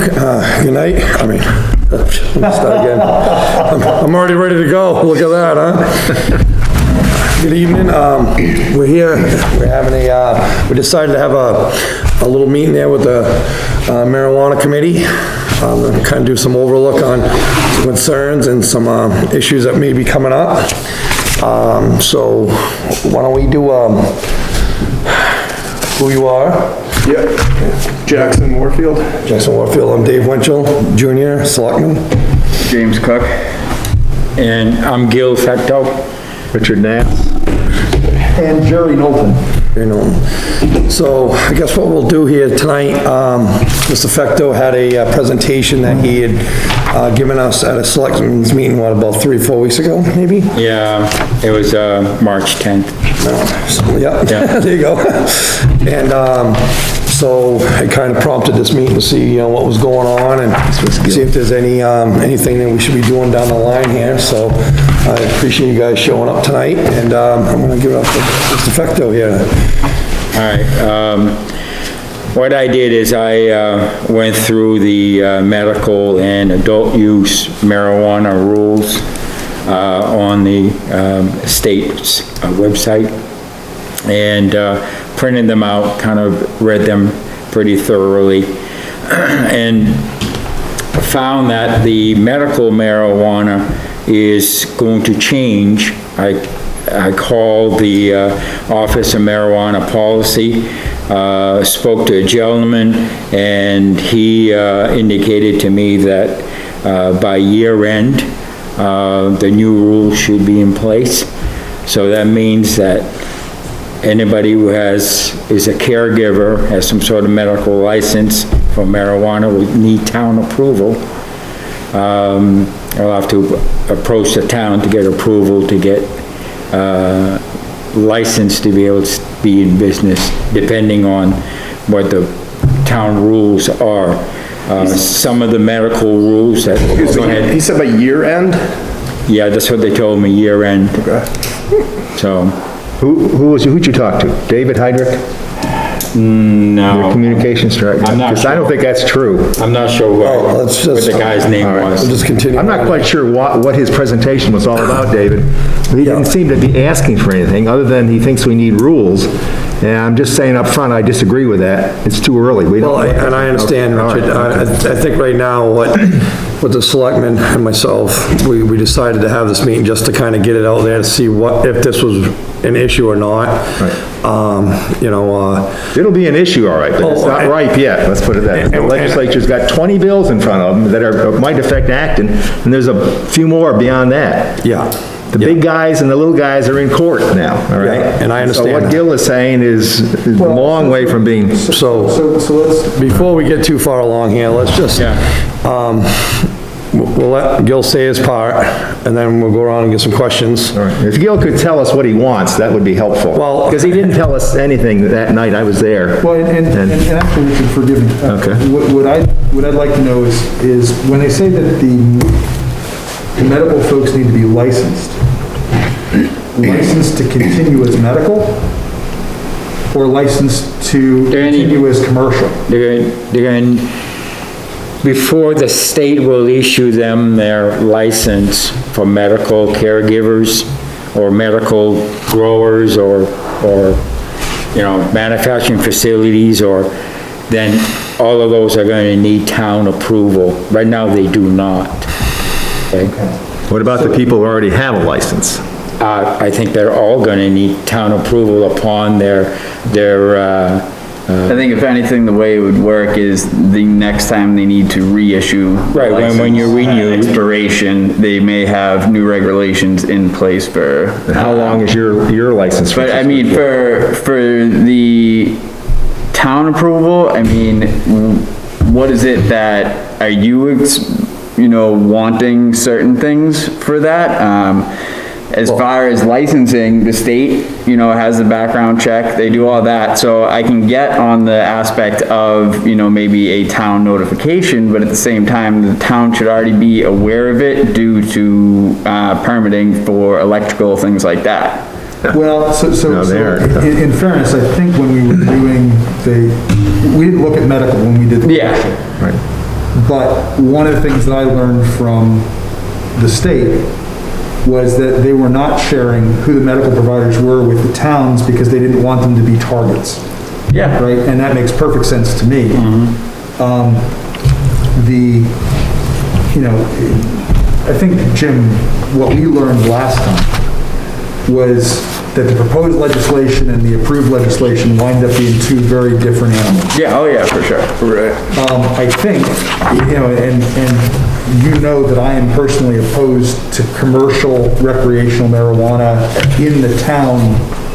Good night. Let me start again. I'm already ready to go. Look at that, huh? Good evening. We're here, we're having we decided to have a little meeting there with the marijuana committee. Kind of do some overlook on some concerns and some issues that may be coming up. So why don't we do who you are? Yep. Jackson Warfield. Jackson Warfield. I'm Dave Winchell, Jr., Selectman. James Cook. And I'm Gil Fecto. Richard Nance. And Jerry Knowlton. So I guess what we'll do here tonight, Mr. Fecto had a presentation that he had given us at a selectmen's meeting, what, about 3-4 weeks ago, maybe? Yeah, it was March 10th. Yeah, there you go. And so it kind of prompted this meeting to see, what was going on and see if there's anything that we should be doing down the line here. So I appreciate you guys showing up tonight, and I'm gonna give it up to Mr. Fecto here. All right. What I did is I went through the medical and adult use marijuana rules on the state's website, and printed them out, kind of read them pretty thoroughly, and found that the medical marijuana is going to change. I called the Office of Marijuana Policy, spoke to a gentleman, and he indicated to me that by year end, the new rules should be in place. So that means that anybody who is a caregiver, has some sort of medical license for marijuana, would need town approval. I'll have to approach the town to get approval to get licensed to be able to be in business, depending on what the town rules are. Some of the medical rules that, go ahead. He said by year end? Yeah, that's what they told me, year end. Okay. So. Who'd you talk to? David Heydrich? No. Your communications director? I'm not Because I don't think that's true. I'm not sure what the guy's name was. We'll just continue. I'm not quite sure what his presentation was all about, David. He didn't seem to be asking for anything, other than he thinks we need rules. And I'm just saying up front, I disagree with that. It's too early. Well, and I understand, Richard. I think right now, with the selectmen and myself, we decided to have this meeting just to kind of get it out there to see if this was an issue or not. It'll be an issue, all right, but it's not ripe yet, let's put it that way. The legislature's got 20 bills in front of them that might affect Acton, and there's a few more beyond that. Yeah. The big guys and the little guys are in court now, all right? Yeah, and I understand So what that. Gil is saying is a long way from being... So let's, before we get too far along here, let's just, we'll let Gil say his part, and then we'll go around and get some questions. All right. If Gil could tell us what he wants, that would be helpful. Well- Because he didn't tell us anything that night, I was there. Well, and actually, Richard, forgive me. Okay. What I'd like to know is when they say that the medical folks need to be licensed to continue as medical, or licensed to continue as commercial? They're going, before the state will issue them their license for medical caregivers or medical growers or manufacturing facilities, or then all of those are going to need town approval. Right now, they do not. Okay? What about the people who already have a license? I think they're all going to need town approval upon their I think if anything, the way it would work is the next time they need to reissue. Right, when you renew. Expiration, they may have new regulations in place for. And how long is your license? But I mean, for the town approval, I mean, what is it that, are you, wanting certain things for that? As far as licensing, the state, has the background check, they do all that, so I can get on the aspect of, maybe a town notification, but at the same time, the town should already be aware of it due to, permitting for electrical, things like that. Well, so in fairness, I think when we were doing we didn't look at medical when we did the. Yeah. Right. But one of the things that I learned from the state was that they were not sharing who the medical providers were with the towns because they didn't want them to be targets. Yeah. Right, and that makes perfect sense to me. I think, Jim, what we learned last time was that the proposed legislation and the approved legislation wind up being two very different animals. Yeah, oh yeah, for sure. Right. I think, and you know that I am personally opposed to commercial recreational marijuana in the town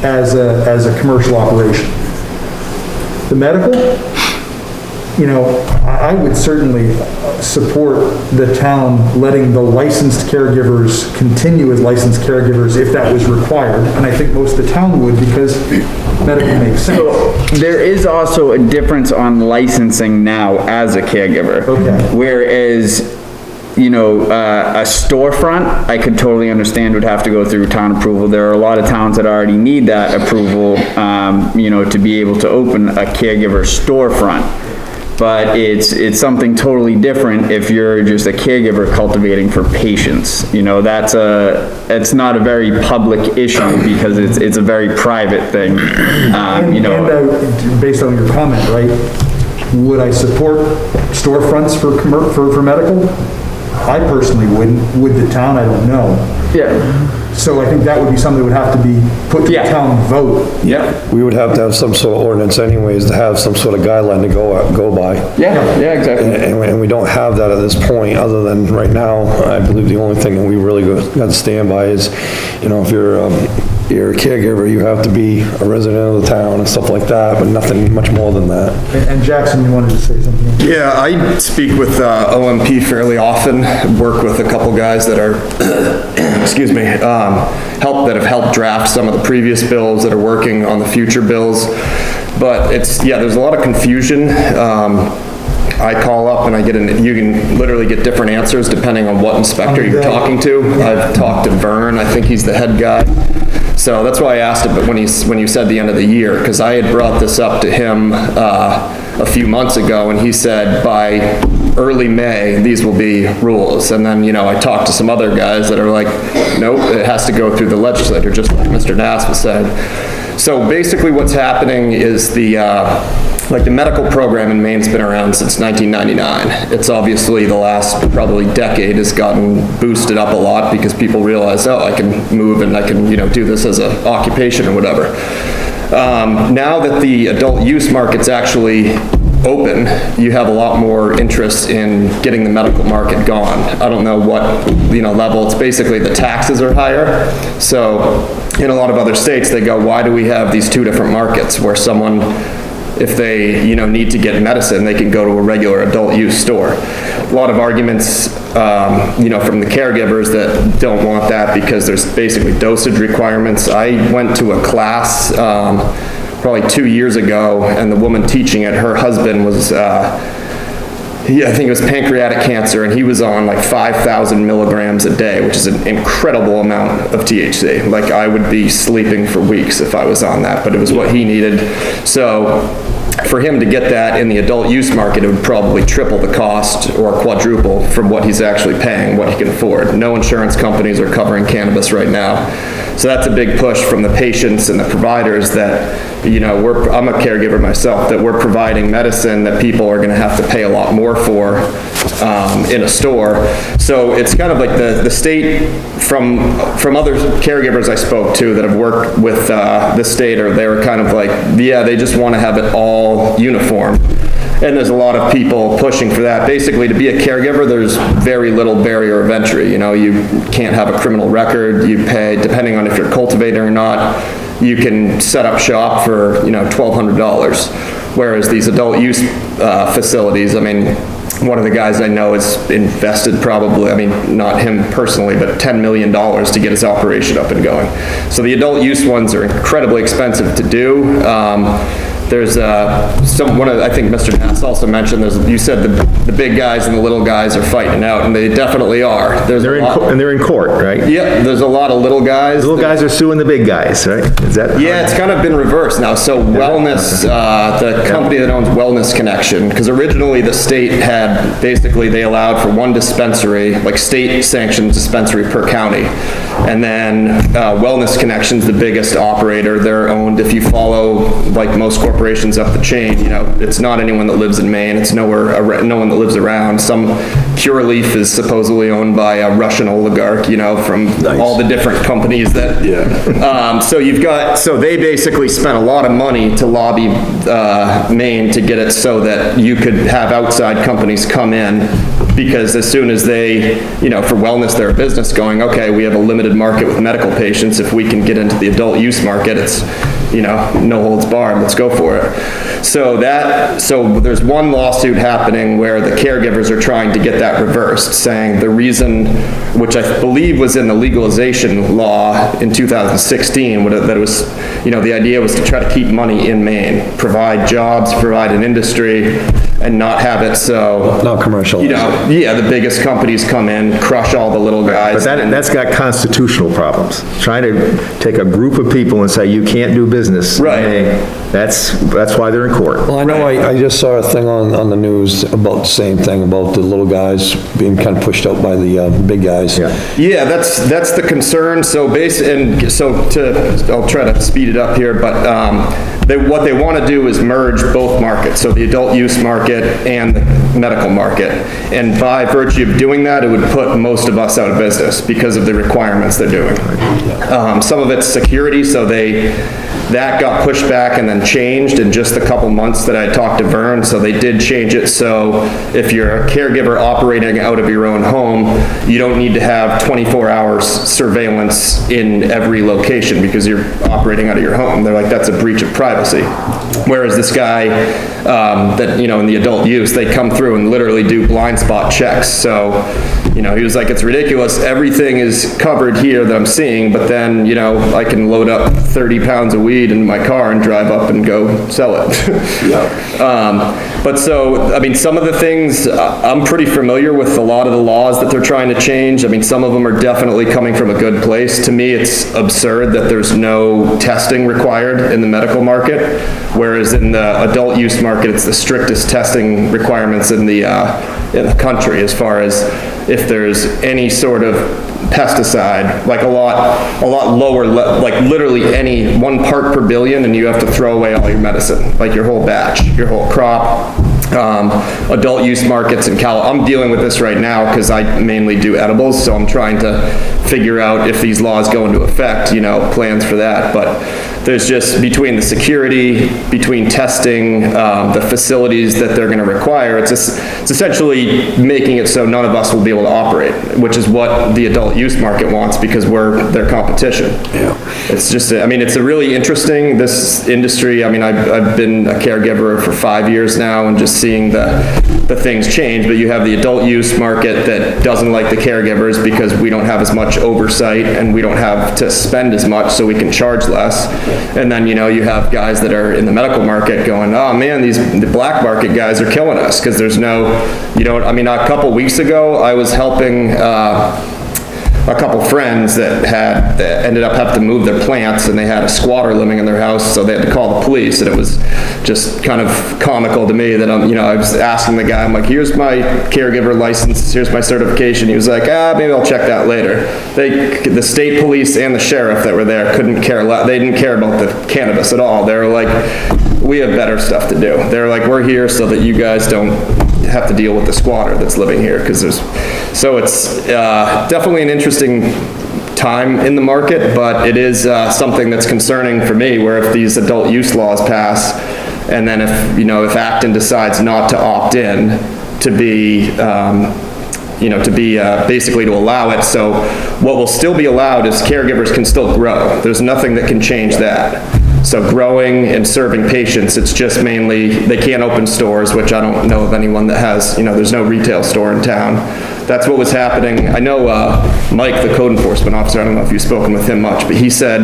as a commercial operation. The medical, I would certainly support the town letting the licensed caregivers continue as licensed caregivers if that was required, and I think most of the town would because medical makes sense. There is also a difference on licensing now as a caregiver. Okay. Whereas, a storefront, I could totally understand would have to go through town approval. There are a lot of towns that already need that approval, to be able to open a caregiver storefront. But it's something totally different if you're just a caregiver cultivating for patients. It's not a very public issue because it's a very private thing. Based on your comment, right, would I support storefronts for medical? I personally wouldn't. Would the town? I don't know. Yeah. So I think that would be something that would have to be put to the Yeah. town vote. Yeah. We would have to have some sort of ordinance anyways to have some sort of guideline to go by. Yeah, exactly. And we don't have that at this point, other than right now, I believe the only thing that we really got to stand by is, if you're a caregiver, you have to be a resident of the town and stuff like that, but nothing much more than that. And Jackson, you wanted to say something? Yeah, I speak with OMP fairly often, work with a couple guys that are, excuse me, that have helped draft some of the previous bills, that are working on the future bills. But there's a lot of confusion. I call up and you can literally get different answers depending on what inspector you're talking to. I've talked to Vern, I think he's the head guy. So that's why I asked it, but when you said the end of the year, because I had brought this up to him a few months ago, and he said by early May, these will be rules. And then, I talked to some other guys that are like, nope, it has to go through the legislature, just like Mr. Nass was saying. So basically what's happening is the medical program in Maine's been around since 1999. It's obviously the last probably decade has gotten boosted up a lot because people realize, I can move and I can, do this as an occupation or whatever. Now that the adult use market's actually open, you have a lot more interest in getting the medical market gone. I don't know what, level. It's basically the taxes are higher. So in a lot of other states, they go, why do we have these two different markets where someone, if they, need to get medicine, they can go to a regular adult use store. A lot of arguments, from the caregivers that don't want that because there's basically dosage requirements. I went to a class, probably 2 years ago, and the woman teaching it, her husband was, I think it was pancreatic cancer, and he was on like 5,000 milligrams a day, which is an incredible amount of THC. Like, I would be sleeping for weeks if I was on that, but it was what he needed. So for him to get that in the adult use market, it would probably triple the cost or quadruple from what he's actually paying, what he can afford. No insurance companies are covering cannabis right now. So that's a big push from the patients and the providers that, I'm a caregiver myself, that we're providing medicine that people are gonna have to pay a lot more for in a store. So it's kind of like the state, from other caregivers I spoke to that have worked with the state, or they were kind of like, they just wanna have it all uniform. And there's a lot of people pushing for that. Basically, to be a caregiver, there's very little barrier of entry. You can't have a criminal record. You pay, depending on if you're cultivating or not, you can set up shop for, $1,200. Whereas these adult use facilities, one of the guys I know has invested probably, not him personally, but $10 million to get his operation up and going. So the adult use ones are incredibly expensive to do. there's, I think Mr. Nass also mentioned, you said the big guys and the little guys are fighting out, and they definitely are. There's a lot. And they're in court, right? Yep, there's a lot of little guys. Little guys are suing the big guys, right? Is that? Yeah, it's kind of been reversed now. So Wellness, the company that owns Wellness Connection, because originally the state had, basically they allowed for one dispensary, like state sanctioned dispensary per county. And then Wellness Connection's the biggest operator. They're owned, if you follow like most corporations up the chain, you know, it's not anyone that lives in Maine. It's no one that lives around. Some Pure Leaf is supposedly owned by a Russian oligarch, you know, from all the different companies that, so they basically spent a lot of money to lobby Maine to get it so that you could have outside companies come in, because as soon as they, you know, for wellness, they're a business going, okay, we have a limited market with medical patients. If we can get into the adult use market, it's, you know, no holds barred, let's go for it. So there's one lawsuit happening where the caregivers are trying to get that reversed, saying the reason, which I believe was in the legalization law in 2016, that it was, you know, the idea was to try to keep money in Maine, provide jobs, provide an industry, and not have it so. Not commercial. You know, yeah, the biggest companies come in, crush all the little guys. But that's got constitutional problems. Trying to take a group of people and say you can't do business. Right. That's why they're in court. Well, I know I just saw a thing on the news about the same thing, about the little guys being kind of pushed out by the big guys. Yeah, that's the concern. So I'll try to speed it up here, but what they want to do is merge both markets, so the adult use market and the medical market. And by virtue of doing that, it would put most of us out of business because of the requirements they're doing. Some of it's security, so that got pushed back and then changed in just the couple months that I talked to Vern, so they did change it. So if you're a caregiver operating out of your own home, you don't need to have 24 hours surveillance in every location because you're operating out of your home. They're like, that's a breach of privacy. Whereas this guy, that, you know, in the adult use, they come through and literally do blind spot checks. So, you know, he was like, it's ridiculous. Everything is covered here that I'm seeing, but then, you know, I can load up 30 pounds of weed in my car and drive up and go sell it. But so, I mean, some of the things, I'm pretty familiar with a lot of the laws that they're trying to change. I mean, some of them are definitely coming from a good place. To me, it's absurd that there's no testing required in the medical market, whereas in the adult use market, it's the strictest testing requirements in the country, as far as if there's any sort of pesticide, like a lot lower, like literally any 1 part per billion, and you have to throw away all your medicine, like your whole batch, your whole crop. Adult use markets in I'm dealing with this right now because I mainly do edibles, so I'm trying to figure out if these laws go into effect, you know, plans for that. But there's just, between the security, between testing, the facilities that they're going to require, it's essentially making it so none of us will be able to operate, which is what the adult use market wants, because we're their competition. Yeah. It's just, I mean, it's a really interesting, this industry. I mean, I've been a caregiver for 5 years now, and just seeing the things change. But you have the adult use market that doesn't like the caregivers because we don't have as much oversight and we don't have to spend as much, so we can charge less. And then, you know, you have guys that are in the medical market going, oh man, the black market guys are killing us, because there's no, you know, I mean, a couple weeks ago, I was helping a couple friends that ended up having to move their plants, and they had a squatter living in their house, so they had to call the police. And it was just kind of comical to me that I was asking the guy, I'm like, here's my caregiver license, here's my certification. He was like, maybe I'll check that later. The state police and the sheriff that were there couldn't care less. They didn't care about the cannabis at all. They were like, we have better stuff to do. They're like, we're here so that you guys don't have to deal with the squatter that's living here, because so it's definitely an interesting time in the market, but it is something that's concerning for me, where if these adult use laws pass, and then if Acton decides not to opt in to be basically to allow it. So what will still be allowed is caregivers can still grow. There's nothing that can change that. So growing and serving patients, it's just mainly, they can't open stores, which I don't know of anyone that has, there's no retail store in town. That's what was happening. I know Mike, the code enforcement officer, I don't know if you've spoken with him much, but he said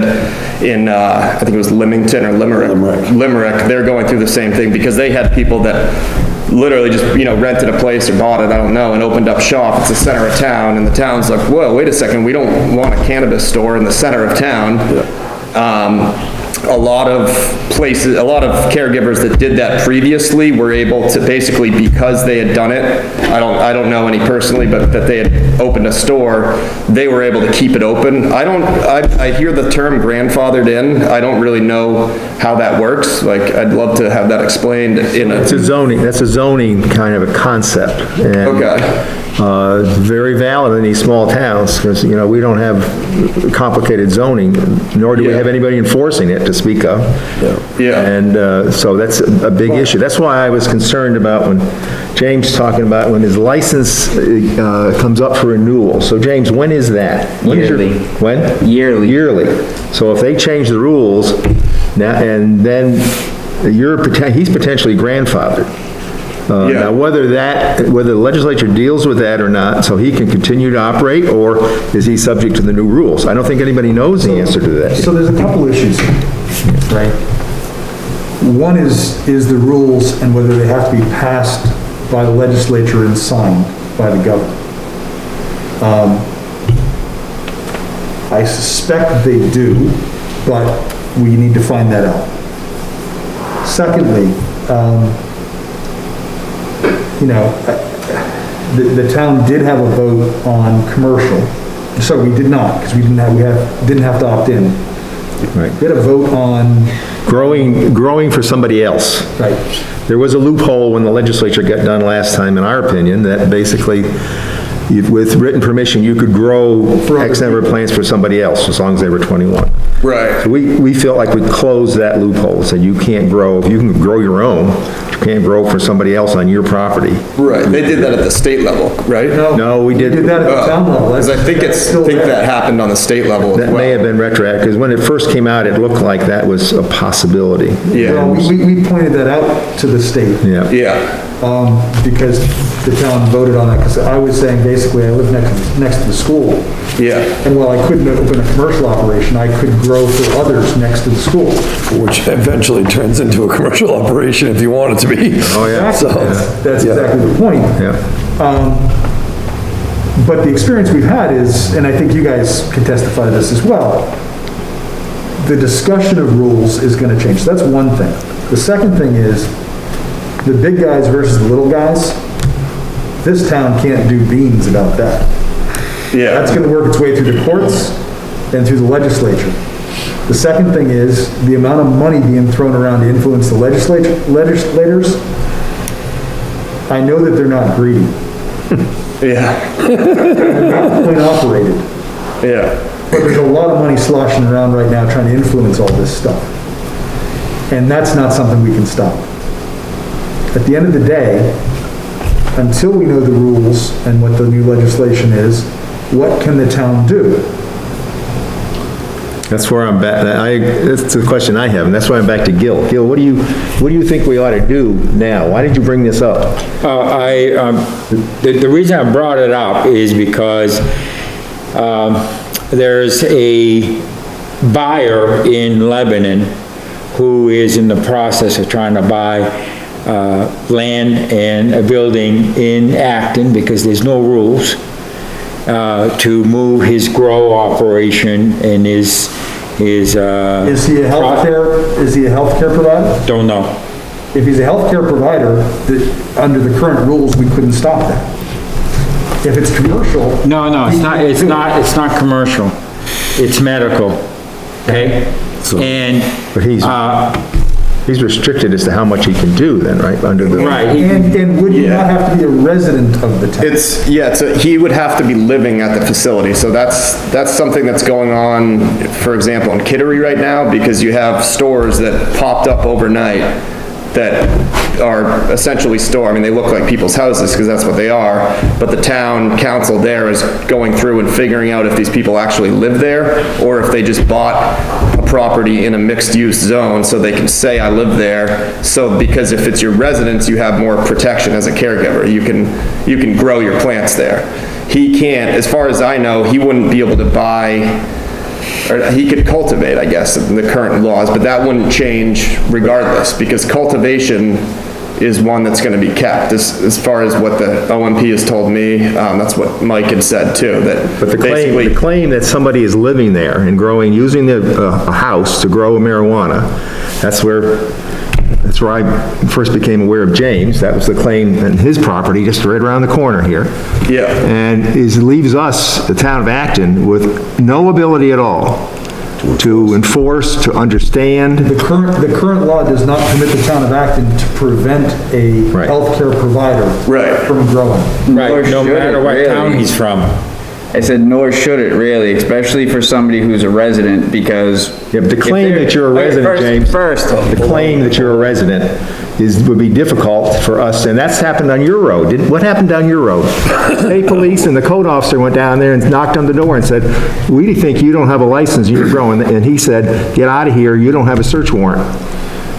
in, I think it was Leamington or Limerick, they're going through the same thing because they had people that literally just, rented a place or bought it, I don't know, and opened up shop. It's the center of town, and the town's like, whoa, wait a second, we don't want a cannabis store in the center of town. A lot of places, a lot of caregivers that did that previously were able to basically, because they had done it, I don't know any personally, but that they had opened a store, they were able to keep it open. I hear the term grandfathered in. I don't really know how that works. Like, I'd love to have that explained in a. That's a zoning kind of a concept. And, Okay. It's very valid in these small towns, because, we don't have complicated zoning, nor do we Yeah. have anybody enforcing it to speak of. Yeah. And so that's a big issue. That's why I was concerned about when James talking about when his license comes up for renewal. So James, when is that? When is your- Yearly. When? Yearly. Yearly. So if they change the rules, now, and then he's potentially grandfathered. Yeah. Now, whether the legislature deals with that or not, so he can continue to operate, or is he subject to the new rules? I don't think anybody knows the answer to that. So there's a couple issues here, right? One is the rules and whether they have to be passed by the legislature and signed by the governor. I suspect they do, but we need to find that out. Secondly, the town did have a vote on commercial. So we did not, because we didn't have to opt in. Right. We had a vote on, Growing for somebody else. right, There was a loophole when the legislature got done last time, in our opinion, that basically, with written permission, you could grow X number of plants for somebody else, as long as they were 21. Right. We felt like we closed that loophole, said you can't grow, if you can grow your own, you can't grow for somebody else on your property. Right. They did that at the state level, right? No, we did. we did that at the town level. Because I think That's still there. that happened on the state level as That may have well. been retroactive, because when it first came out, it looked like that was a possibility. Well, Yeah. we pointed that out to the state, Yeah. Yeah. because the town voted on that, because I was saying, basically, I live next to the school, Yeah. and while I couldn't open a commercial operation, I could grow for others next to the school. Which eventually turns into a commercial operation if you want it to be. Oh, yeah. So, That's yeah. exactly the point. Yeah. But the experience we've had is, and I think you guys can testify to this as well, the discussion of rules is gonna change. So that's one thing. The second thing is, the big guys versus the little guys, this town can't do beans about that. Yeah. That's gonna work its way through the courts and through the legislature. The second thing is, the amount of money being thrown around to influence the legislators, I know that they're not greedy. Yeah. They're not coin operated. Yeah. But there's a lot of money sloshing around right now trying to influence all this stuff. And that's not something we can stop. At the end of the day, until we know the rules and what the new legislation is, what can the town do? That's where I'm back, that's the question I have, and that's why I'm back to Gil. Gil, what do you think we ought to do now? Why did you bring this up? The reason I brought it up is because there's a buyer in Lebanon who is in the process of trying to buy land and a building in Acton, because there's no rules, to move his grow operation and his. Is he a healthcare provider? Don't know. If he's a healthcare provider, under the current rules, we couldn't stop that. If it's commercial. No, it's not commercial. It's medical, okay? And, But he's restricted as to how much he can do then, right, under the... right, And would you not have to be a resident of the town? He would have to be living at the facility, so that's something that's going on, for example, in Kittery right now, because you have stores that popped up overnight that are essentially they look like people's houses, because that's what they are, but the town council there is going through and figuring out if these people actually live there, or if they just bought a property in a mixed-use zone so they can say, I live there. So, because if it's your residence, you have more protection as a caregiver. You can grow your plants there. He can't, as far as I know, he wouldn't be able to buy, or he could cultivate, I guess, in the current laws, but that wouldn't change regardless, because cultivation is one that's gonna be kept, as far as what the OMP has told me. That's what Mike had said too, that But the basically. claim that somebody is living there and growing, using a house to grow marijuana, that's where I first became aware of James. That was the claim in his property, just right around the corner here. Yeah, And leaves us, the town of Acton, with no ability at all to enforce, to understand. The current law does not permit the town of Acton to prevent a Right. healthcare provider Right. from growing. Right, Nor no should matter it, what town really. he's from. I said, nor should it really, especially for somebody who's a resident, because. Yeah, but the claim if they're- that you're a Okay, resident, James. First, The claim that you're a resident would be difficult for us, and that's happened on your road. What happened down your road? State police and the code officer went down there and knocked on the door and said, we think you don't have a license, you're growing, and he said, get out of here, you don't have a search warrant.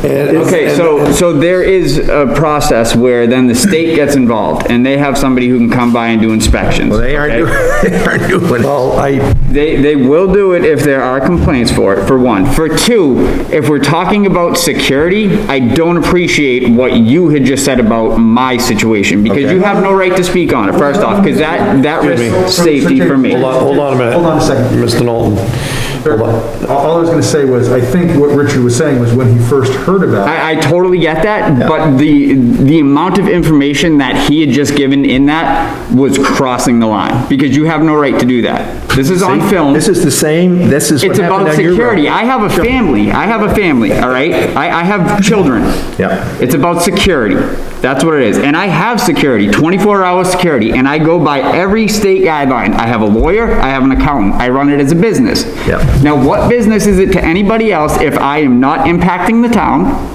okay, so there is a process where then the state gets involved, and they have somebody who can come by and do inspections. Well, they aren't okay? doing, they aren't doing it. Well, They will do it if there are complaints for it, for one. For two, if we're talking about security, I don't appreciate what you had just said about my situation, because you have no right to speak on it, first off, because that risks safety for me. hold on a minute. Hold on a second. Mr. Knowlton. Hold on. All I was gonna say was, I think what Richard was saying was when he first heard about it, I totally get that, but the amount of information that he had just given in that was crossing the line, because you have no right to do that. This is on film. This is the same, this is what It's happened about on your road. security. I have a family, all right? I have children. Yeah. It's about security. That's what it is. And I have security, 24-hour security, and I go by every state guideline. I have a lawyer, I have an accountant, I run it as a business. Yeah. Now, what business is it to anybody else if I am not impacting the town?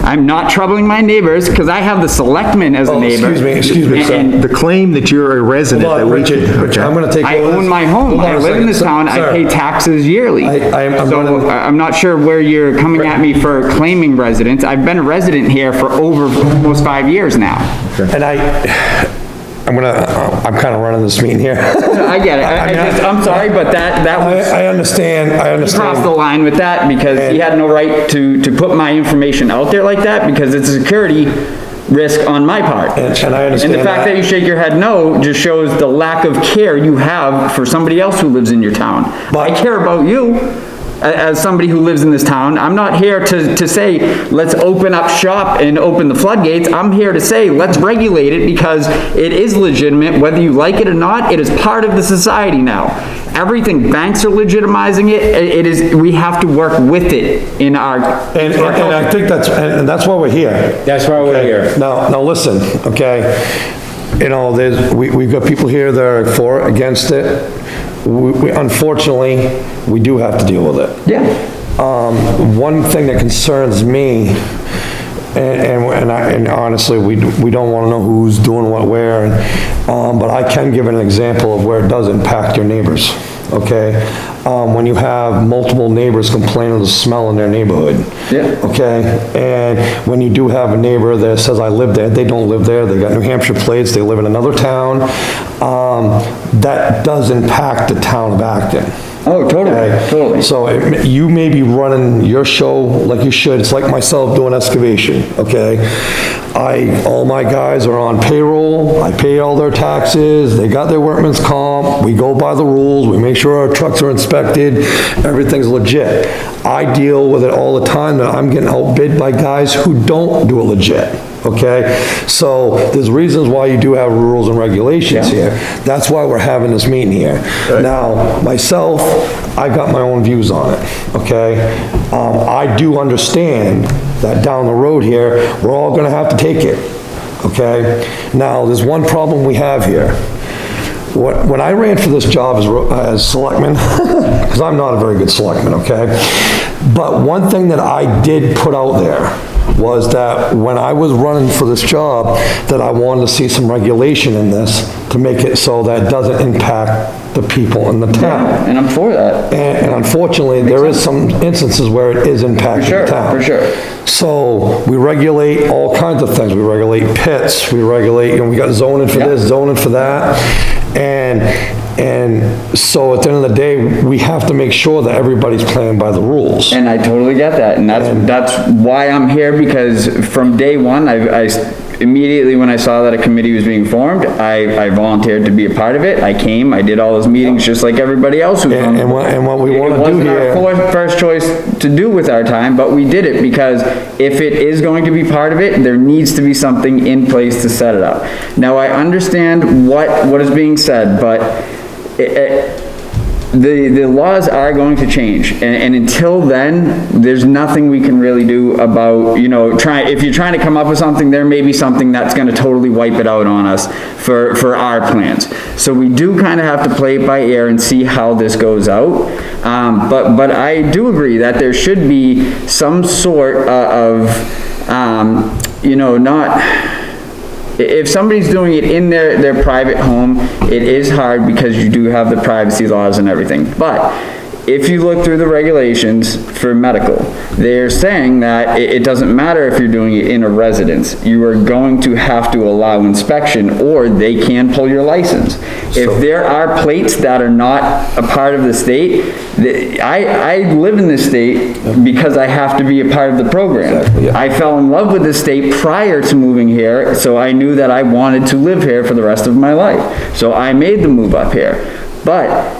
I'm not troubling my neighbors, because I have the selectman as a Oh, neighbor. excuse me, sir. And The claim that you're a resident. Hold that on, we Richard, should- Richard, I'm gonna take I over own this. my home, Hold on I a live in second, this town, I sir. pay taxes yearly. I'm So, running- I'm not sure where you're coming at me for claiming residence. I've been a resident here for over almost 5 years now. And I'm kind of running this meeting here. I get it. I'm sorry, but that was, I understand, crossed the line with that, because he had no right to put my information out there like that, because it's a security risk on my part. And I understand And the fact that you shake your head no just shows the lack of care you have for somebody else who lives in your town. I care about you as somebody who lives in this town. I'm not here to say, let's open up shop and open the floodgates. I'm here to say, let's regulate it, because it is legitimate, whether you like it or not. It is part of the society now. Everything, banks are legitimizing it. It is, we have to work with it in our. And I think that's why we're here. That's why we're here. Now listen, okay? You know, we've got people here that are for, against it. Unfortunately, we do have to deal with it. Yeah. One thing that concerns me, and honestly, we don't want to know who's doing what where, but I can give an example of where it does impact your neighbors, okay? When you have multiple neighbors complaining of the smell in their neighborhood. Yeah. Okay, and when you do have a neighbor that says, I live there, they don't live there, they got New Hampshire plates, they live in another town, that does impact the town of Acton. Oh, totally, Okay? totally. So you may be running your show like you should, it's like myself doing excavation, okay? All my guys are on payroll, I pay all their taxes, they got their workman's comp, we go by the rules, we make sure our trucks are inspected, everything's legit. I deal with it all the time, that I'm getting outbid by guys who don't do it legit, okay? So there's reasons why you do have rules and regulations here. That's why we're having this meeting here. Now, myself, I got my own views on it, okay? I do understand that down the road here, we're all gonna have to take it, okay? Now, there's one problem we have here. When I ran for this job as selectman, because I'm not a very good selectman, okay? But one thing that I did put out there, was that when I was running for this job, that I wanted to see some regulation in this to make it so that it doesn't impact the people in the town. And I'm for that. And unfortunately, there is some instances where it is impacting sure, the town. for sure. So we regulate all kinds of things. We regulate pits, we regulate, we got zoning for this, zoning for that. And so at the end of the day, we have to make sure that everybody's playing by the rules. And I totally get that, and that's why I'm here, because from day one, immediately when I saw that a committee was being formed, I volunteered to be a part of it. I came, I did all those meetings just like everybody else who's on. And what we want to do It here. wasn't our first choice to do with our time, but we did it because if it is going to be part of it, there needs to be something in place to set it up. Now, I understand what is being said, but the laws are going to change, and until then, there's nothing we can really do about, if you're trying to come up with something, there may be something that's gonna totally wipe it out on us for our plans. So we do kinda have to play it by ear and see how this goes out. But I do agree that there should be some sort of, if somebody's doing it in their private home, it is hard because you do have the privacy laws and everything. But if you look through the regulations for medical, they're saying that it doesn't matter if you're doing it in a residence. You are going to have to allow inspection or they can pull your license. If there are plates that are not a part of the state, I live in this state because I have to be a part of the program. Exactly, yeah. I fell in love with the state prior to moving here, so I knew that I wanted to live here for the rest of my life. So I made the move up here. But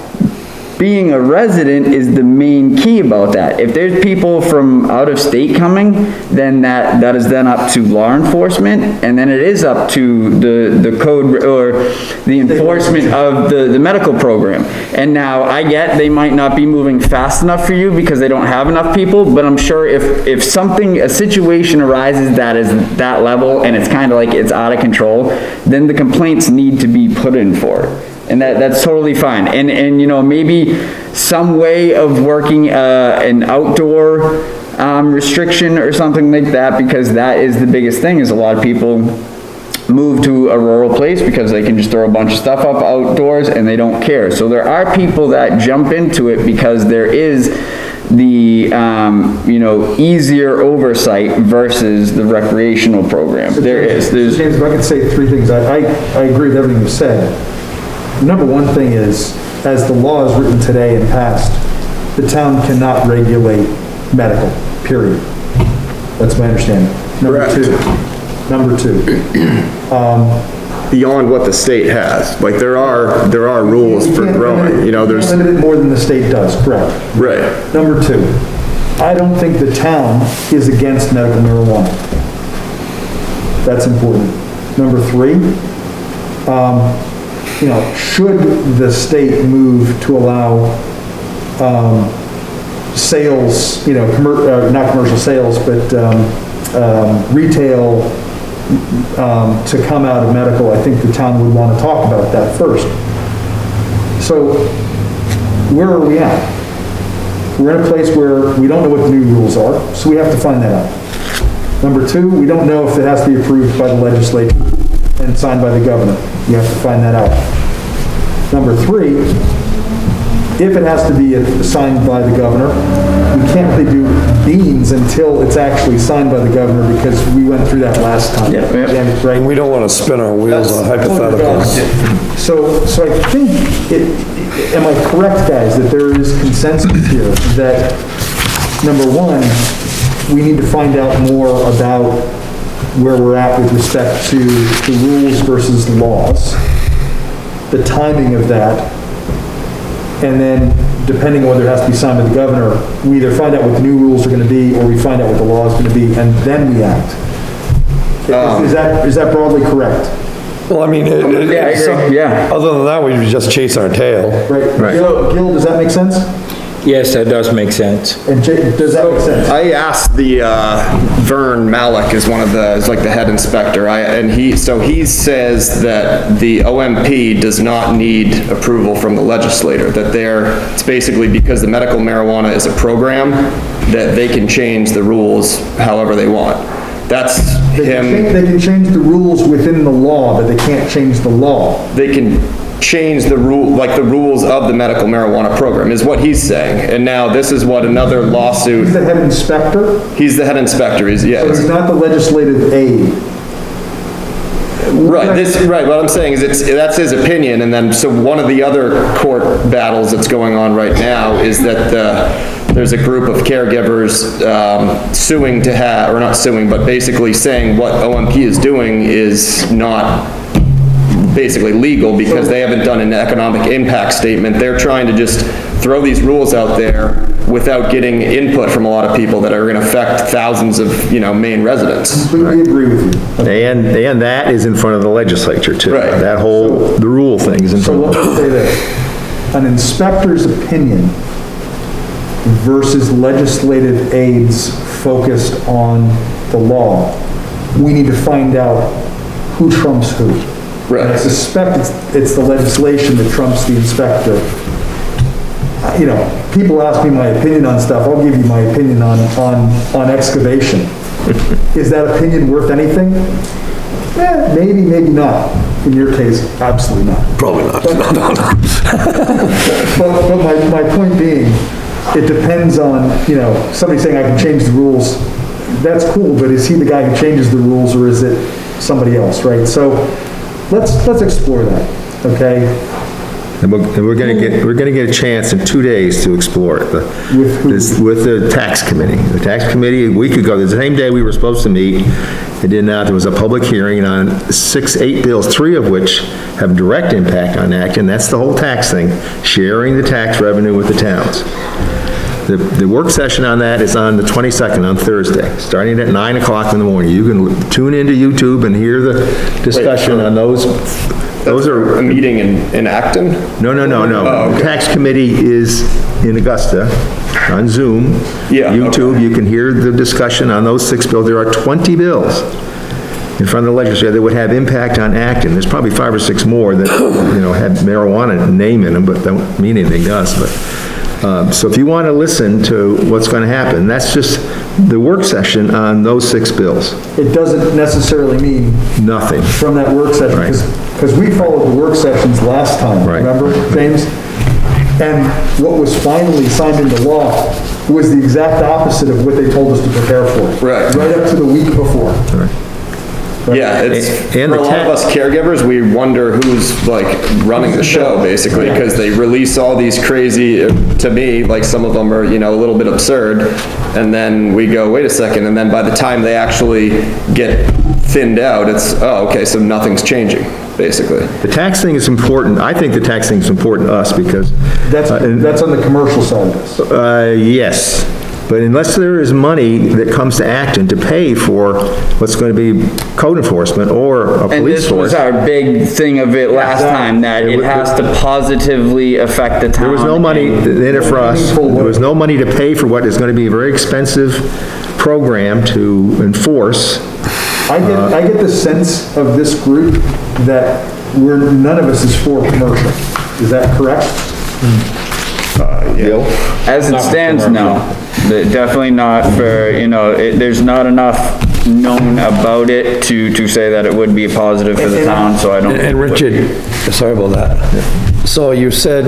being a resident is the main key about that. If there's people from out of state coming, then that is then up to law enforcement, and then it is up to the code or the enforcement of the medical program. And now, I get they might not be moving fast enough for you because they don't have enough people, but I'm sure if a situation arises that is that level and it's kind of like it's out of control, then the complaints need to be put in for it. And that's totally fine. And maybe some way of working an outdoor restriction or something like that, because that is the biggest thing, is a lot of people move to a rural place because they can just throw a bunch of stuff up outdoors and they don't care. So there are people that jump into it because there is the, easier oversight versus the recreational program. There's James, if I could say three things, I agree with everything you said. Number one thing is, as the law is written today and passed, the town cannot regulate medical, period. That's my understanding. Number two, Beyond what the state has, like there are rules for growing, there's. Limited more than the state does, correct. Right. Number two, I don't think the town is against medical marijuana. That's important. Number three, should the state move to allow, sales, not commercial sales, but, retail, to come out of medical, I think the town would want to talk about that first. So, where are we at? We're in a place where we don't know what the new rules are, so we have to find that out. Number two, we don't know if it has to be approved by the legislature and signed by the governor. You have to find that out. Number three, if it has to be signed by the governor, we can't really do beans until it's actually signed by the governor, because we went through that last time. Right? And we don't want to spin our wheels on hypotheticals. So I think, am I correct, guys, that there is consensus here that, number one, we need to find out more about where we're at with respect to the rules versus the laws, the timing of that, and then depending on whether it has to be signed by the governor, we either find out what the new rules are going to be, or we find out what the law is going to be, and then we act. Is that broadly correct? Well, I mean, I agree, yeah. Other than that, we would just chase our tail. Right. Gil, does that make sense? Yes, that does make sense. And Jay, does that make sense? I asked the, Vern Malik is like the head inspector, he says that the OMP does not need approval from the legislator, that it's basically because the medical marijuana is a program, that they can change the rules however they want. That's They him, can change the rules within the law, but they can't change the law. they can change the rule, like the rules of the medical marijuana program, is what he's saying. And now this is what another He's lawsuit, the head inspector, he's the head inspector, but he's not the legislative aid. Right, what I'm saying is that's his opinion, and then, so one of the other court battles that's going on right now is that, there's a group of caregivers, suing to have, or not suing, but basically saying what OMP is doing is not basically legal because they haven't done an economic impact statement. They're trying to just throw these rules out there without getting input from a lot of people that are gonna affect thousands of, Maine residents. Completely agree with you. And that is in front of the legislature too. Right. That whole, the rule thing is in So front let of. me say this, an inspector's opinion versus legislative aids focused on the law, we need to find out who trumps who. Right. And I suspect it's the legislation that trumps the inspector. People ask me my opinion on stuff, I'll give you my opinion on excavation. Is that opinion worth anything? Maybe, maybe not. In your case, absolutely not. Probably not. But my point being, it depends on, somebody saying I can change the rules, that's cool, but is he the guy who changes the rules or is it somebody else, right? So let's explore that, okay? And we're gonna get a chance in 2 days to explore it. With who? With the tax committee. The tax committee, a week ago, the same day we were supposed to meet, it did not, there was a public hearing on 8 bills, 3 of which have direct impact on Acton. That's the whole tax thing, sharing the tax revenue with the towns. The work session on that is on the 22nd, on Thursday, starting at 9 o'clock in the morning. You can tune into YouTube and hear the discussion on those. Those are, A meeting in Acton? no. Oh, okay. The tax committee is in Augusta on Zoom. Yeah, YouTube, you can hear the discussion on those 6 bills. There are 20 bills in front of the legislature that would have impact on Acton. There's probably 5 or 6 more that, have marijuana name in them, but don't mean anything to us, but. So if you want to listen to what's going to happen, that's just the work session on those 6 bills. It doesn't necessarily mean Nothing. from that work session, Right. because we followed the work sessions last time, Right. remember, James? And what was finally signed into law was the exact opposite of what they told us to prepare for. Right. Right up to the week before. Yeah, it's, And for the a lot of us caregivers, we wonder who's like running the show, basically, because they release all these crazy, to me, like some of them are, a little bit absurd, and then we go, wait a second, and then by the time they actually get thinned out, it's, oh, okay, so nothing's changing, basically. The tax thing is important. I think the tax thing is important to us because, That's on the commercial side of this. yes, but unless there is money that comes to Acton to pay for what's going to be code enforcement or a And police this was force, our big thing of it last time, that it has to positively affect the town. there was no money in it for us. There Meaningful was no money to pay for what is going to be a very expensive program to enforce. I get the sense of this group that none of us is for commercial. Is that correct? Gil? As it stands, no. Definitely not for, there's not enough known about it to say that it would be a positive for the town, so I don't. And Richard, sorry about that. So you said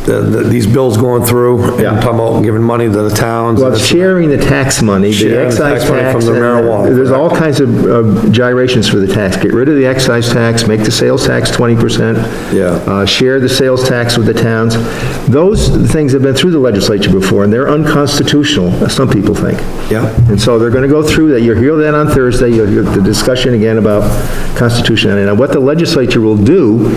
that these bills going through and Yeah. talking about giving money to the towns. Well, and it's this- sharing the tax money, the Sharing the excise tax money tax. from the and marijuana, There's all kinds of gyrations for the tax. Get rid of the excise tax, make the sales tax 20%. Yeah. Share the sales tax with the towns. Those things have been through the legislature before, and they're unconstitutional, some people think. Yeah. And so they're gonna go through that. You'll hear that on Thursday. You'll hear the discussion again about constitutionality. Now, what the legislature will do,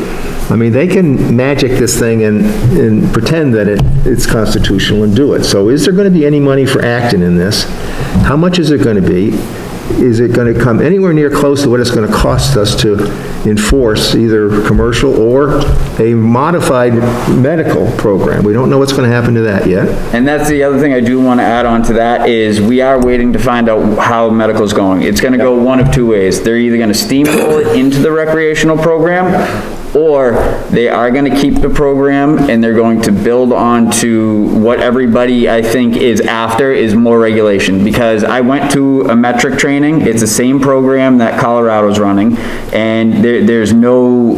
I mean, they can magic this thing and pretend that it's constitutional and do it. So is there gonna be any money for Acton in this? How much is it gonna be? Is it gonna come anywhere near close to what it's gonna cost us to enforce either commercial or a modified medical program? We don't know what's gonna happen to that yet. And that's the other thing I do want to add on to that, is we are waiting to find out how medical's going. It's gonna go one of 2 ways. They're either gonna steamroll it into the recreational program, or they are gonna keep the program and they're going to build on to what everybody, I think, is after, is more regulation. Because I went to a metric training, it's the same program that Colorado's running, and there's no,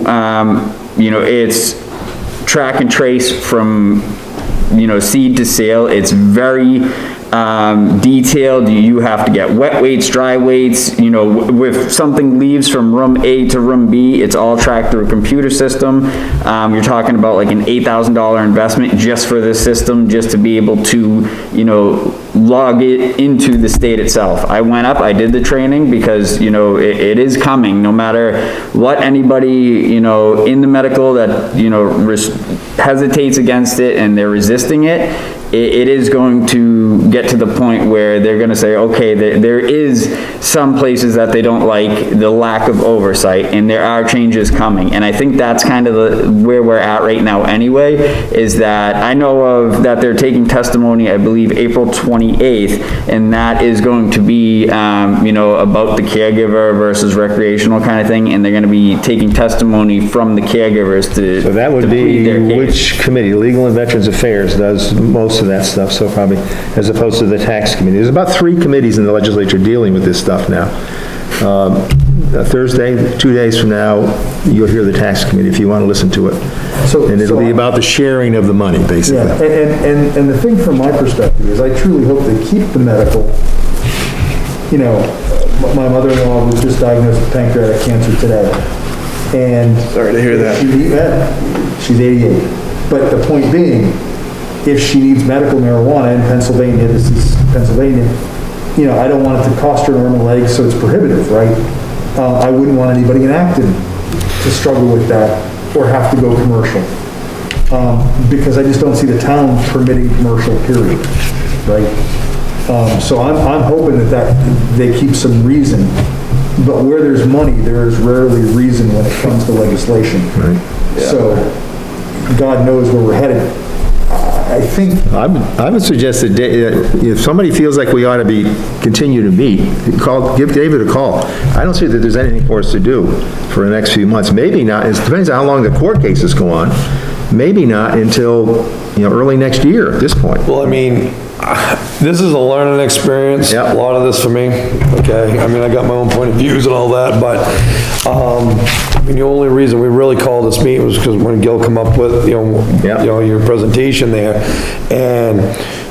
you know, it's track and trace from, you know, seed to sale. It's very detailed. You have to get wet weights, dry weights, you know, if something leaves from room A to room B, it's all tracked through a computer system. You're talking about like an $8,000 investment just for this system, just to be able to, you know, log it into the state itself. I went up, I did the training because, you know, it is coming, no matter what anybody, you know, in the medical that, you know, hesitates against it and they're resisting it, it is going to get to the point where they're gonna say, okay, there is some places that they don't like the lack of oversight, and there are changes coming. And I think that's kind of where we're at right now anyway, is that I know of that they're taking testimony, I believe, April 28th, and that is going to be, you know, about the caregiver versus recreational kind of thing, and they're gonna be taking testimony from the caregivers to So that would to plead be their case. which committee? Legal and Veterans Affairs does most of that stuff, so probably, as opposed to the tax committee. There's about 3 committees in the legislature dealing with this stuff now. Thursday, 2 days from now, you'll hear the tax committee if you want to listen to it. So- And it'll be so- about the sharing of the money, Yeah, basically. and the thing from my perspective is I truly hope they keep the medical. You know, my mother-in-law was just diagnosed with pancreatic cancer today, and. Sorry to hear that. She's 88. But the point being, if she needs medical marijuana in Pennsylvania, this is Pennsylvania, you know, I don't want it to cost her an arm and a leg, so it's prohibitive, right? I wouldn't want anybody in Acton to struggle with that or have to go commercial. Because I just don't see the town permitting commercial, period, right? So I'm hoping that they keep some reason, but where there's money, there is rarely reason when it comes to legislation. Right. So, God knows where we're headed. I think, I would suggest that if somebody feels like we ought to continue to meet, give David a call. I don't see that there's anything for us to do for the next few months. Maybe not, it depends on how long the court cases go on. Maybe not until, you know, early next year at this point. Well, I mean, this is a learning experience, Yeah. a lot of this for me, okay? I mean, I got my own point of views and all that, but, I mean, the only reason we really called this meeting was because when Gil come up with, Yeah. your presentation there, and,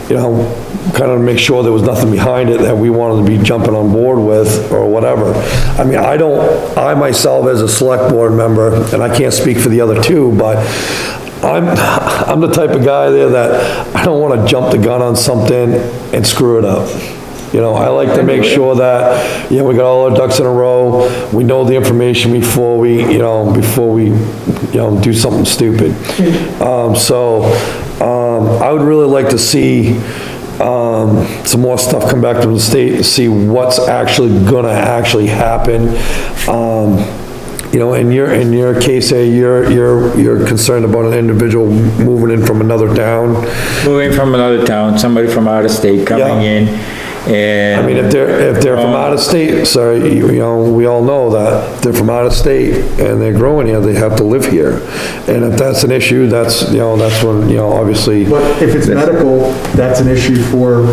you know, kind of make sure there was nothing behind it that we wanted to be jumping on board with, or whatever. I mean, I myself, as a select board member, and I can't speak for the other two, but I'm the type of guy there that I don't want to jump the gun on something and screw it up. You know, I like to make sure that, we got all our ducks in a row, we know the information before we, do something stupid. I would really like to see, some more stuff come back to the state to see what's actually gonna actually happen. In your case, you're concerned about an individual moving in from another town. Moving from another town, somebody from out of state coming Yeah. in, and. I mean, if they're from out of state, sorry, we all know that if they're from out of state and they're growing here, they have to live here. And if that's an issue, that's when, obviously, but if it's medical, that's an issue for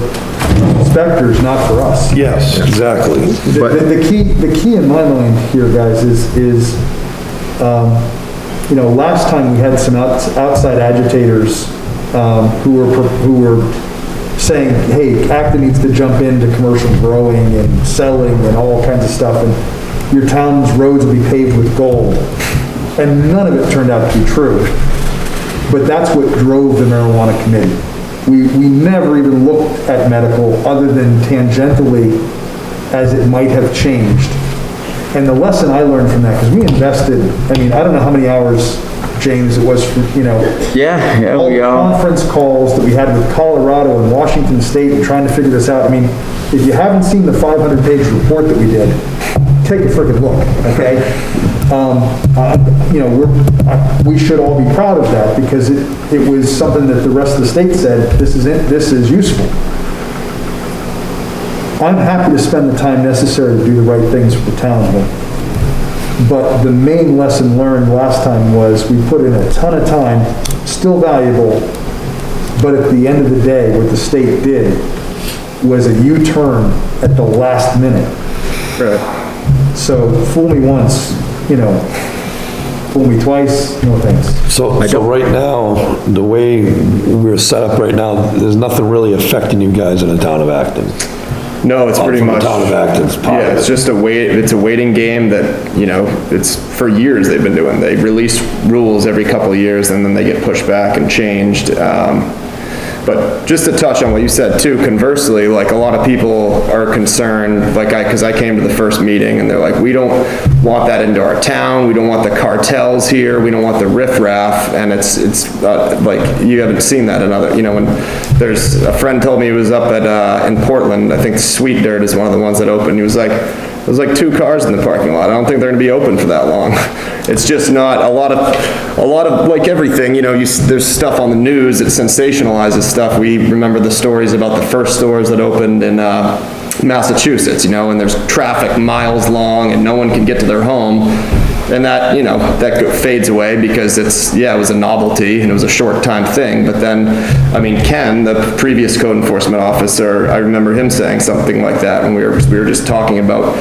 inspectors, not for us. yes, exactly. The key in my mind here, guys, is, last time we had some outside agitators, who were saying, hey, Acton needs to jump into commercial growing and selling and all kinds of stuff, and your town's roads will be paved with gold. And none of it turned out to be true. But that's what drove the marijuana committee. We never even looked at medical other than tangentially as it might have changed. And the lesson I learned from that, because we invested, I don't know how many hours, James, it was, Yeah, all we the all, conference calls that we had with Colorado and Washington State and trying to figure this out. If you haven't seen the 500-page report that we did, take a frickin' look, okay? We should all be proud of that because it was something that the rest of the state said, this is useful. I'm happy to spend the time necessary to do the right things for the town, but But the main lesson learned last time was we put in a ton of time, still valuable, but at the end of the day, what the state did was a U-turn at the last minute. So fool me once, fool me twice, no thanks. So right now, the way we're set up right now, there's nothing really affecting you guys in the town of Acton. No, it's pretty From the much. town of Acton's part Yeah, of it's it. just it's a waiting game that, it's for years they've been doing. They release rules every couple of years and then they get pushed back and changed. But just to touch on what you said too, conversely, like a lot of people are concerned, because I came to the first meeting and they're like, we don't want that into our town, we don't want the cartels here, we don't want the riffraff, and it's like, you haven't seen that in other, when there's, a friend told me he was up at, in Portland, I think Sweet Dirt is one of the ones that opened, he was like, there's like 2 cars in the parking lot. I don't think they're gonna be open for that long. It's just not, a lot of, like everything, there's stuff on the news that sensationalizes stuff. We remember the stories about the first stores that opened in, Massachusetts, and there's traffic miles long and no one can get to their home. And that, that fades away because it was a novelty and it was a short time thing. But then, Ken, the previous code enforcement officer, I remember him saying something like that when we were just talking about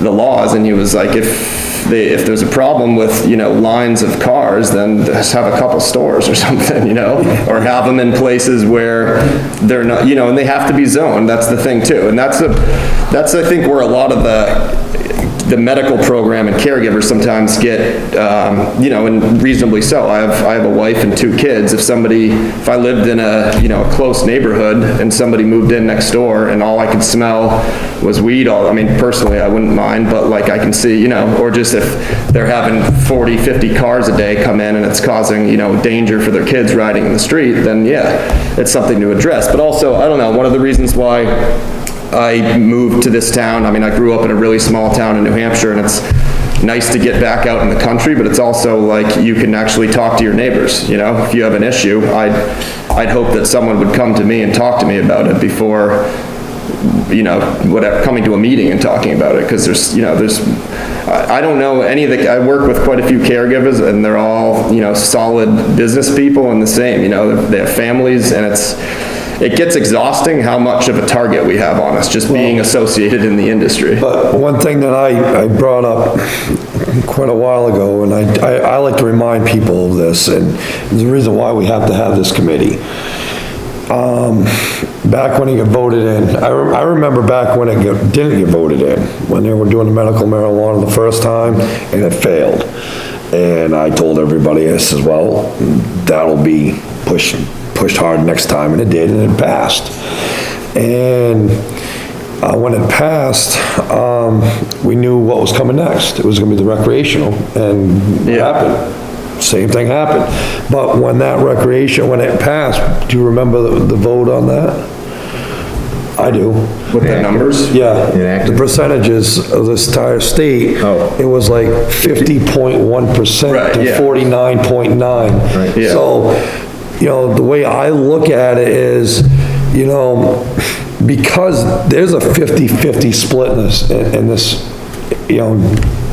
the laws, and he was like, if there's a problem with, lines of cars, then just have a couple stores or something, or have them in places where they're not, and they have to be zoned. That's the thing too. And that's I think where a lot of the medical program and caregivers sometimes get, and reasonably so. I have a wife and 2 kids. If I lived in a close neighborhood and somebody moved in next door and all I could smell was weed, personally, I wouldn't mind, but like I can see, or just if they're having 40, 50 cars a day come in and it's causing, danger for their kids riding in the street, then yeah, it's something to address. But also, I don't know, one of the reasons why I moved to this town, I grew up in a really small town in New Hampshire, and it's nice to get back out in the country, but it's also like you can actually talk to your neighbors, if you have an issue. I'd hope that someone would come to me and talk to me about it before, coming to a meeting and talking about it, because I don't know any of I work with quite a few caregivers, and they're all, solid business people and the same, they have families, and it gets exhausting how much of a target we have on us, just being associated in the industry. But one thing that I brought up quite a while ago, and I like to remind people of this, and the reason why we have to have this committee. Back when it got voted in, I remember back when it didn't get voted in, when they were doing the medical marijuana the first time, and it failed. And I told everybody, I says, well, that'll be pushed hard next time, and it did, and it passed. And when it passed, we knew what was coming next. It was gonna be the recreational, and it happened. Same thing happened. But when it passed, do you remember the vote on that? I do. With the numbers? Yeah, Enacted. the percentages of this entire state, it was like 50.1% Right, to yeah. 49.9. Right. Yeah. So, the way I look at it is, because there's a 50-50 split in this,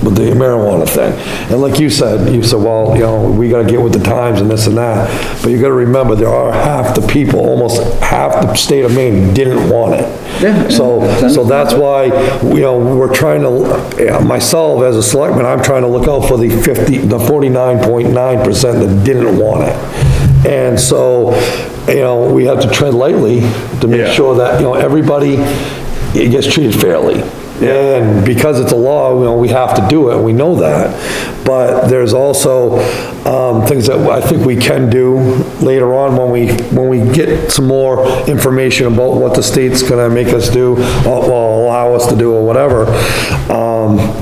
with the marijuana thing. And like you said, well, we gotta get with the times and this and that. But you gotta remember, there are half the people, almost half the state of Maine didn't want it. Yeah. So that's why, we're trying to, myself as a selectman, I'm trying to look out for the 49.9% that didn't want it. And so, we have to tread lightly to make Yeah. sure that, everybody, it gets treated fairly. And because it's a law, we have to do it, we know that. But there's also, things that I think we can do later on when we get some more information about what the state's gonna make us do, or allow us to do or whatever.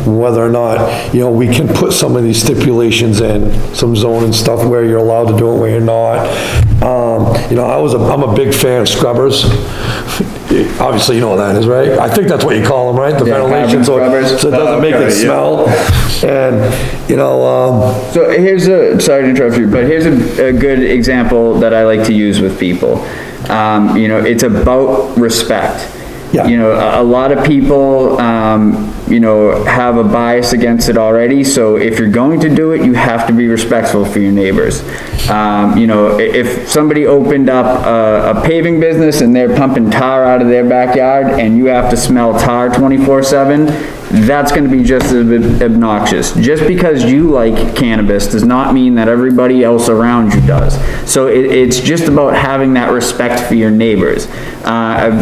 Whether or not, we can put some of these stipulations in, some zoning stuff where you're allowed to do it, where you're not. I'm a big fan of scrubbers. Obviously, you know what that is, right? I think that's what you call them, right? The ventilation, so it doesn't make it smell. And, So sorry to interrupt you, but here's a good example that I like to use with people. It's about respect. Yeah. You know, a lot of people, you know, have a bias against it already, so if you're going to do it, you have to be respectful for your neighbors. You know, if somebody opened up a paving business and they're pumping tar out of their backyard and you have to smell tar 24/7, that's gonna be just as obnoxious. Just because you like cannabis does not mean that everybody else around you does. So it's just about having that respect for your neighbors.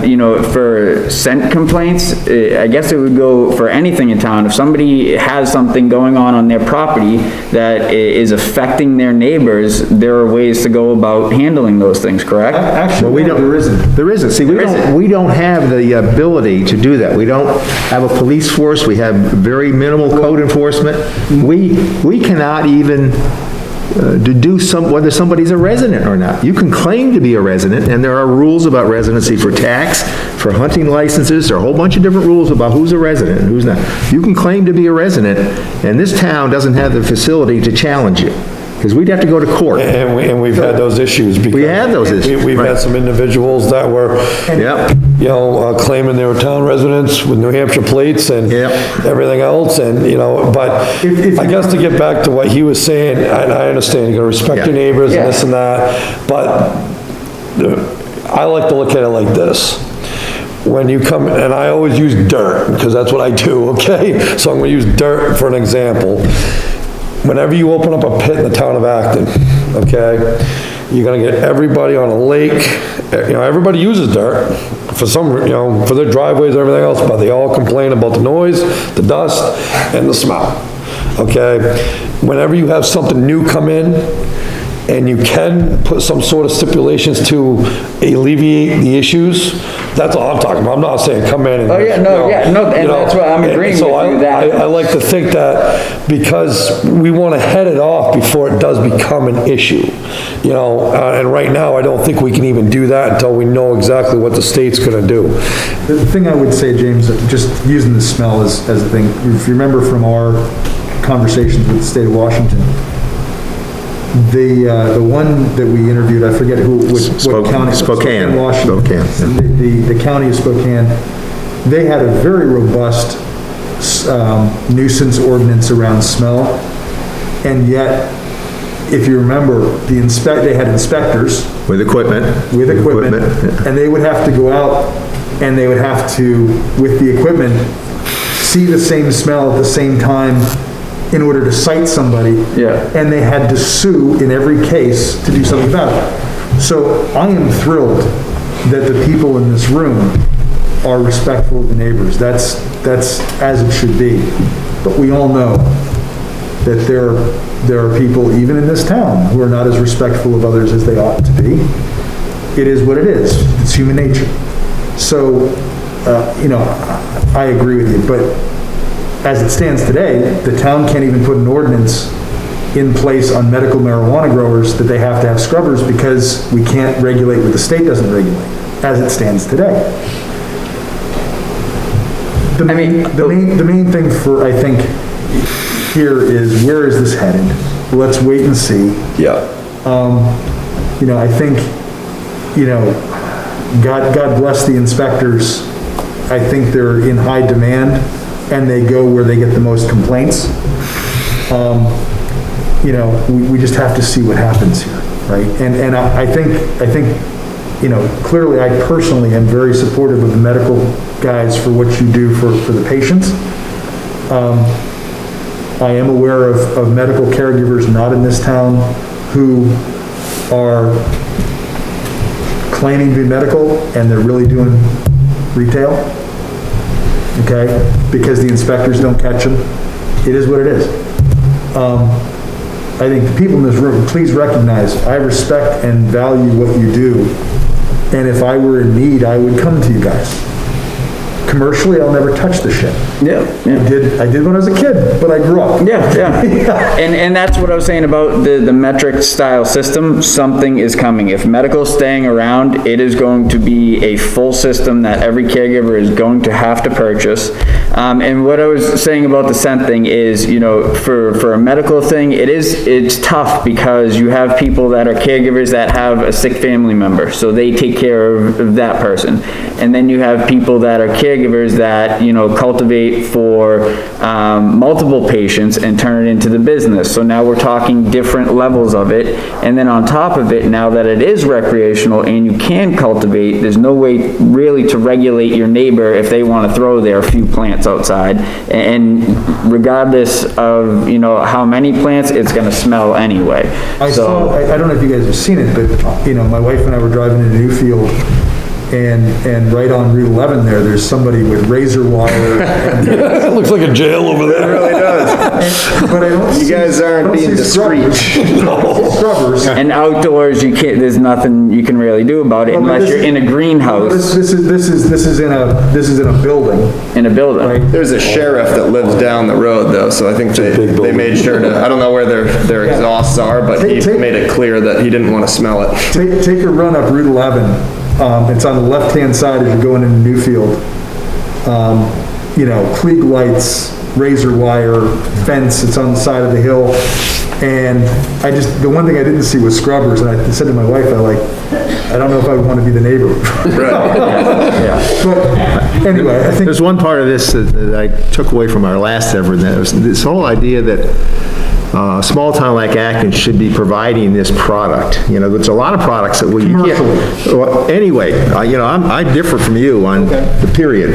You know, for scent complaints, I guess it would go for anything in town. If somebody has something going on their property that is affecting their neighbors, there are ways to go about handling those things, correct? Actually, we no, don't, there isn't. There isn't. See, we don't have the ability to do that. We don't have a police force. We have very minimal code enforcement. We cannot even to do whether somebody's a resident or not. You can claim to be a resident, and there are rules about residency for tax, for hunting licenses, there are a whole bunch of different rules about who's a resident and who's not. You can claim to be a resident, and this town doesn't have the facility to challenge you, because we'd have to go to court. And we've had those issues. Because We have those issues, We've had right. some individuals that were, Yep. you know, claiming they were town residents with New Hampshire plates and Yep. everything else, and, you know, but I guess to get back to what he was saying, I understand, you gotta respect your Yeah. neighbors and this and that, but I like to look at it like this. When you come, and I always use dirt, because that's what I do, okay? So I'm gonna use dirt for an example. Whenever you open up a pit in the town of Acton, okay, you're gonna get everybody on a lake, you know, everybody uses dirt for some, you know, for their driveways and everything else, but they all complain about the noise, the dust, and the smell, okay? Whenever you have something new come in, and you can put some sort of stipulations to alleviate the issues, that's all I'm talking about. I'm not saying come in and. Oh, yeah, no, you know, yeah, no, and you know, that's what I'm and agreeing so with you that- I like to think that because we want to head it off before it does become an issue, you know, and right now, I don't think we can even do that until we know exactly what the state's gonna do. The thing I would say, James, just using the smell as a thing, if you remember from our conversations with the state of Washington, the one that we interviewed, I forget what county. Spokane. Washington. Spokane, The county of Spokane, they had a very robust nuisance ordinance around smell, and yet, if you remember, they had inspectors With equipment. and they would have to go out and they would have to, with the equipment, see the same smell at the same time in order to cite somebody. Yeah. And they had to sue in every case to do something about it. So I am thrilled that the people in this room are respectful of the neighbors. That's as it should be. But we all know that there are people, even in this town, who are not as respectful of others as they ought to be. It is what it is. It's human nature. So, you know, I agree with you, but as it stands today, the town can't even put an ordinance in place on medical marijuana growers that they have to have scrubbers because we can't regulate what the state doesn't regulate, as it stands today. The main thing for, I think, here is, where is this headed? Let's wait and see. Yeah. You know, I think, you know, God bless the inspectors. I think they're in high demand and they go where they get the most complaints. You know, we just have to see what happens here, right? And I think, you know, clearly I personally am very supportive of the medical guys for what you do for the patients. I am aware of medical caregivers not in this town who are claiming to be medical and they're really doing retail, okay? Because the inspectors don't catch them. It is what it is. I think the people in this room, please recognize, I respect and value what you do. And if I were in need, I would come to you guys. commercially, I'll never touch the shit. Yeah, yeah. I did when I was a kid, but I grew up. Yeah, yeah. And that's what I was saying about the metric style system. Something is coming. If medical's staying around, it is going to be a full system that every caregiver is going to have to purchase. And what I was saying about the scent thing is, you know, for a medical thing, it's tough because you have people that are caregivers that have a sick family member, so they take care of that person. And then you have people that are caregivers that, you know, cultivate for multiple patients and turn it into the business. So now we're talking different levels of it. And then on top of it, now that it is recreational and you can cultivate, there's no way really to regulate your neighbor if they want to throw their few plants outside. And regardless of, you know, how many plants, it's going to smell anyway. I don't know if you guys have seen it, but, you know, my wife and I were driving into Newfield, and right on Route 11 there's somebody with razor wire. It looks like a jail over It there. really does. But I don't You see- guys aren't I don't being see discreet. Scrubbers. And outdoors, you can't, there's nothing you can really do about it unless you're in a greenhouse This is in a building, in a building. right? There's a sheriff that lives down the road though, so I think they made sure to, I don't know where their exhausts are, but he Take- made it clear that he didn't want to smell it. Take a run up Route 11. It's on the left-hand side as you're going into Newfield. You know, Klieg lights, razor wire, fence, it's on the side of the hill. And the one thing I didn't see was scrubbers, and I said to my wife, I don't know if I would want to be the neighbor. But anyway, I think, There's one part of this that I took away from our last effort, and that was this whole idea that a small town like Acton should be providing this product. You know, there's a lot of products that you can't. Well, anyway, you know, I differ from you on the period.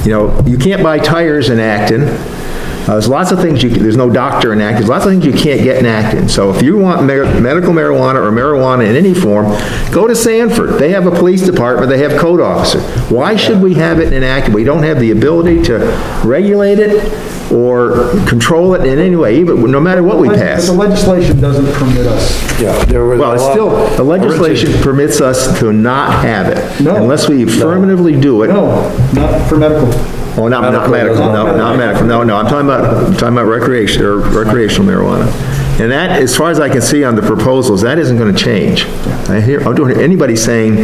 You know, you can't buy tires in Acton. There's lots of things there's no doctor in Acton. There's lots of things you can't get in Acton. So if you want medical marijuana or marijuana in any form, go to Sanford. They have a police department, they have code officer. Why should we have it in Acton? We don't have the ability to regulate it or control it in any way, even, no matter what we but pass. the legislation doesn't permit us. Yeah, there was Well, it's a lot- still, the legislation permits us to not have it. No. Unless we affirmatively do it. No, not for medical. Oh, not medical, no, not medical, no, I'm talking about recreation, or recreational marijuana. And that, as far as I can see on the proposals, that isn't gonna change. I don't hear anybody saying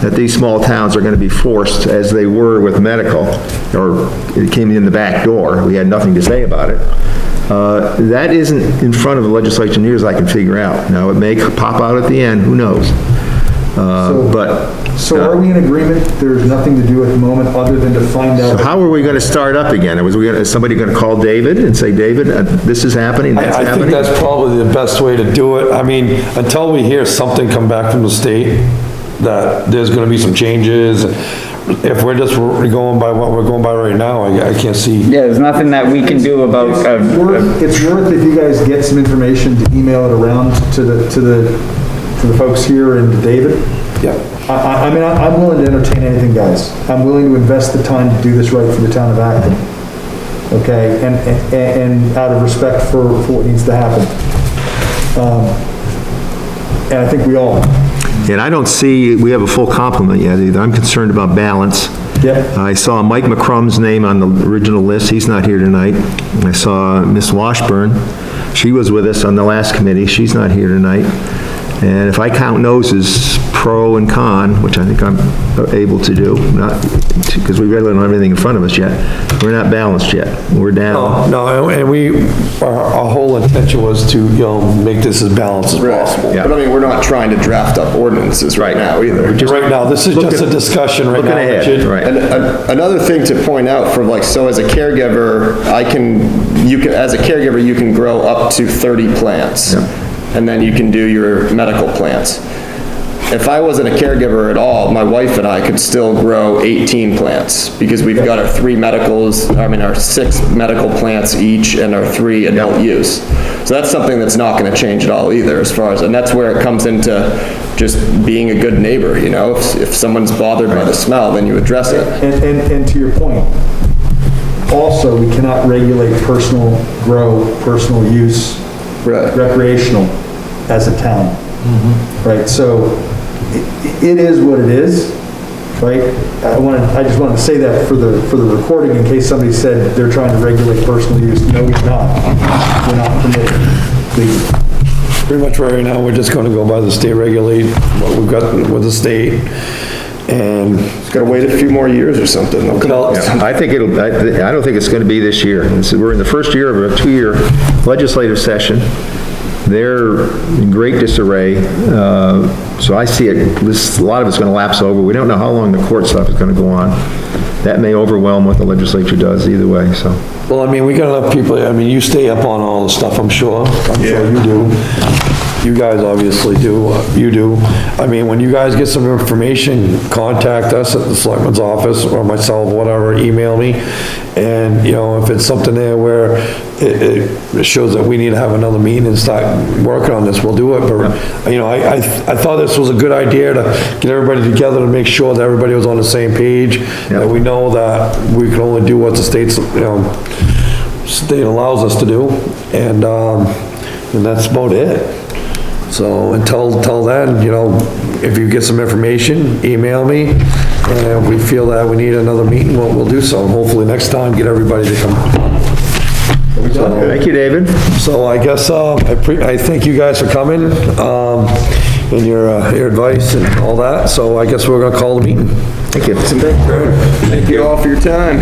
that these small towns are gonna be forced, as they were with medical, or it came in the back door, we had nothing to say about it. That isn't in front of the legislature near as I can figure out. Now, it may pop out at the end, who knows? So are we in agreement? There's nothing to do at the moment other than to find out. How are we gonna start up again? Is somebody gonna call David and say, David, this is happening, that's I think happening? that's probably the best way to do it. I mean, until we hear something come back from the state, that there's gonna be some changes. If we're just going by what we're going by right now, I can't see. Yeah, there's nothing that we can do about, It's worth if you guys get some information to email it around to the folks here and to David. Yeah. I mean, I'm willing to entertain anything, guys. I'm willing to invest the time to do this right for the town of Acton. Okay, and out of respect for what needs to happen. And I think we all. And I don't see, we have a full complement yet either. I'm concerned about balance. Yep. I saw Mike McCrum's name on the original list, he's not here tonight. I saw Miss Washburn, she was with us on the last committee, she's not here tonight. And if I count noses, pro and con, which I think I'm able to do, not, because we really don't have anything in front of us yet, we're not balanced yet, we're down. No, and our whole intention was to, you know, make this as balanced as possible. Yeah. But I mean, we're not trying to draft up ordinances right now either. Right now, this is just a discussion right Looking now. ahead, Richard. right. And another thing to point out for like, so as a caregiver, as a caregiver, you can grow up to 30 plants. And then you can do your medical plants. If I wasn't a caregiver at all, my wife and I could still grow 18 plants because we've got our 6 medical plants each and our 3 adult use. So that's something that's not gonna change at all either and that's where it comes into just being a good neighbor, you know? If someone's bothered by the smell, then you address it. And to your point, also, we cannot regulate personal grow, personal use, Right. recreational as a town. Right, so it is what it is, right? I just wanted to say that for the recording in case somebody said they're trying to regulate personal use. No, we're not. We're not permitting legally. Pretty much right now, we're just gonna go by the state regulate, what we've got with the state, and Just gotta wait a few more years or something. They'll come out with something. I think I don't think it's gonna be this year. We're in the first year of a 2-year legislative session. They're in great disarray, so I see it, a lot of it's gonna lapse over. We don't know how long the court stuff is gonna go on. That may overwhelm what the legislature does either way, so. well, I mean, we got enough people, I mean, you stay up on all the stuff, I'm sure you do. You guys obviously do, you do. I mean, when you guys get some information, contact us at the selectman's office, or myself, whatever, email me. And, you know, if it's something there where it shows that we need to have another meeting and start working on this, we'll do it. But, you know, I thought this was a good idea to get everybody together to make sure that everybody was on the same page. That we know that we can only do what the state's, you know, state allows us to do. And that's about it. So until then, you know, if you get some information, email me, and if we feel that we need another meeting, we'll do so. And hopefully next time, get everybody to come. Thank you, David. So I guess, I thank you guys for coming, and your advice and all that. So I guess we're gonna call the meeting. Thank you. Thank you all for your time.